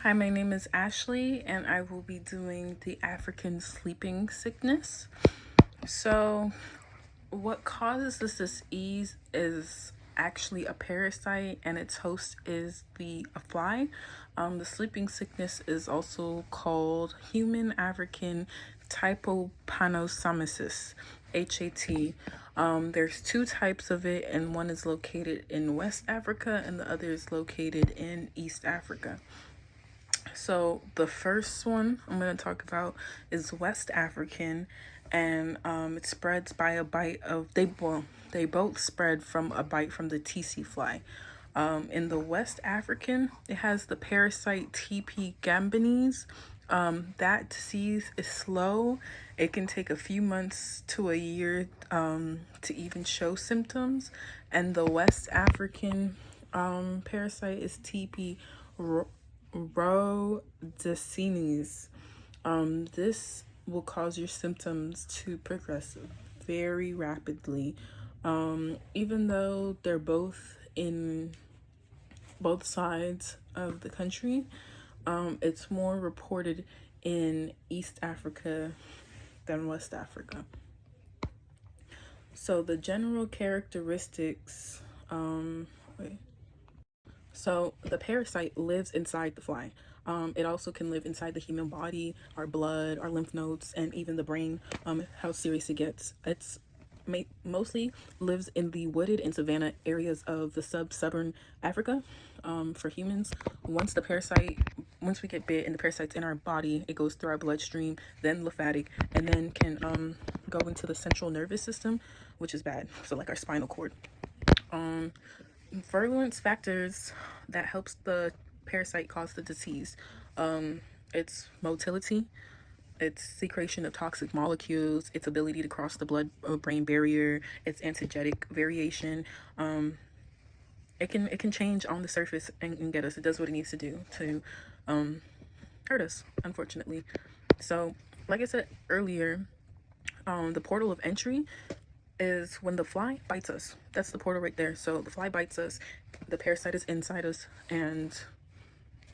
Hi, my name is Ashley, and I will be doing the African sleeping sickness. So, what causes this disease is actually a parasite, and its host is a fly. The sleeping sickness is also called human African trypanosomiasis, HAT. There's two types of it, and one is located in West Africa, and the other is located in East Africa. So the first one I'm going to talk about is West African, and it spreads by a bite of they both spread from a bite from the tsetse fly. In the West African, it has the parasite TP gambinis. That disease is slow. It can take a few months to a year to even show symptoms. And the West African parasite is TP rhodesinis. This will cause your symptoms to progress very rapidly. Even though they're both in both sides of the country, it's more reported in East Africa than West Africa. So the general characteristics, so the parasite lives inside the fly. It also can live inside the human body, our blood, our lymph nodes, and even the brain. How serious it gets. It's mostly lives in the wooded and savanna areas of the sub-Saharan Africa. For humans, once we get bit and the parasite's in our body, it goes through our bloodstream, then lymphatic, and then can go into the central nervous system, which is bad. So like our spinal cord. Virulence factors that helps the parasite cause the disease. Its motility, its secretion of toxic molecules, its ability to cross the blood-brain barrier, its antigenic variation. It can change on the surface and get us. It does what it needs to do to hurt us, unfortunately. So, like I said earlier, the portal of entry is when the fly bites us. That's the portal right there. So the fly bites us, the parasite is inside us, and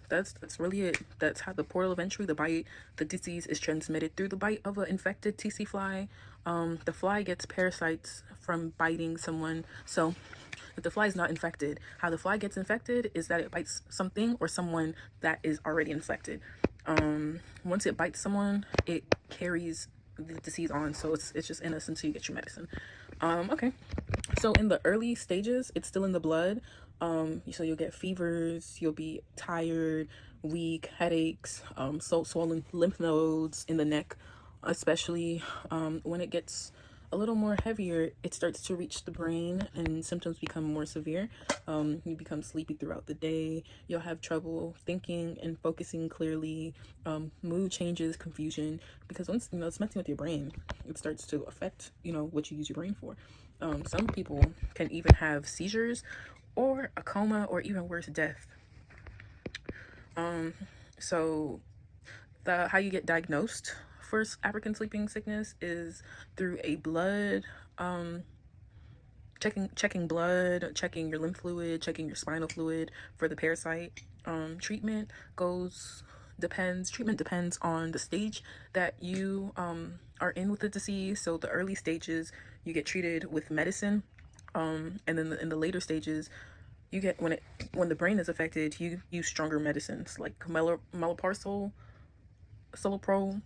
that's really it. That's how the portal of entry, the disease is transmitted through the bite of an infected tsetse fly. The fly gets parasites from biting someone. So if the fly is not infected, how the fly gets infected is that it bites something or someone that is already infected. Once it bites someone, it carries the disease on, so it's just in us until you get your medicine. Okay, so in the early stages, it's still in the blood. So you'll get fevers, you'll be tired, weak, headaches, so swollen lymph nodes in the neck, especially when it gets a little more heavier, it starts to reach the brain and symptoms become more severe. You become sleepy throughout the day. You'll have trouble thinking and focusing clearly, mood changes, confusion, because once it's messing with your brain, it starts to affect what you use your brain for. Some people can even have seizures or a coma or even worse, death. So how you get diagnosed for African sleeping sickness is through a blood checking blood, checking your lymph fluid, checking your spinal fluid for the parasite. Treatment depends on the stage that you are in with the disease. So the early stages, you get treated with medicine, and then in the later stages, you get when the brain is affected, you use stronger medicines like meloparcil, Solopro.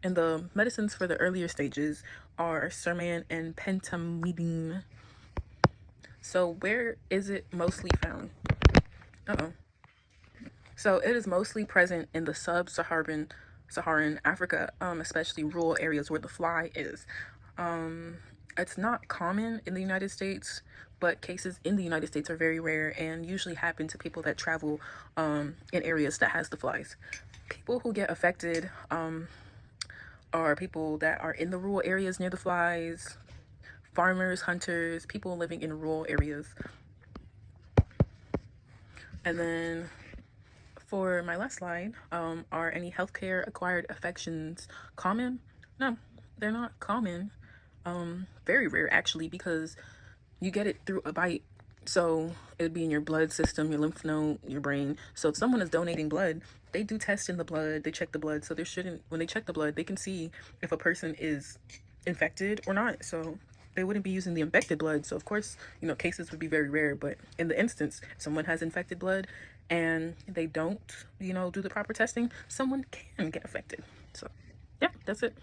And the medicines for the earlier stages are Serman and pentamidine. So where is it mostly found? So it is mostly present in the Saharan Africa, especially rural areas where the fly is. It's not common in the United States, but cases in the United States are very rare and usually happen to people that travel in areas that has the flies. People who get affected are people that are in the rural areas near the flies, farmers, hunters, people living in rural areas. And then for my last slide, are any healthcare acquired affections common? No, they're not common. Very rare actually, because you get it through a bite. So it'd be in your blood system, your lymph node, your brain. So if someone is donating blood, they do tests in the blood, they check the blood. So there shouldn't, when they check the blood, they can see if a person is infected or not. So they wouldn't be using the infected blood. So of course, you know, cases would be very rare. But in the instance, if someone has infected blood and they don't, you know, do the proper testing, someone can get affected. So yeah, that's it.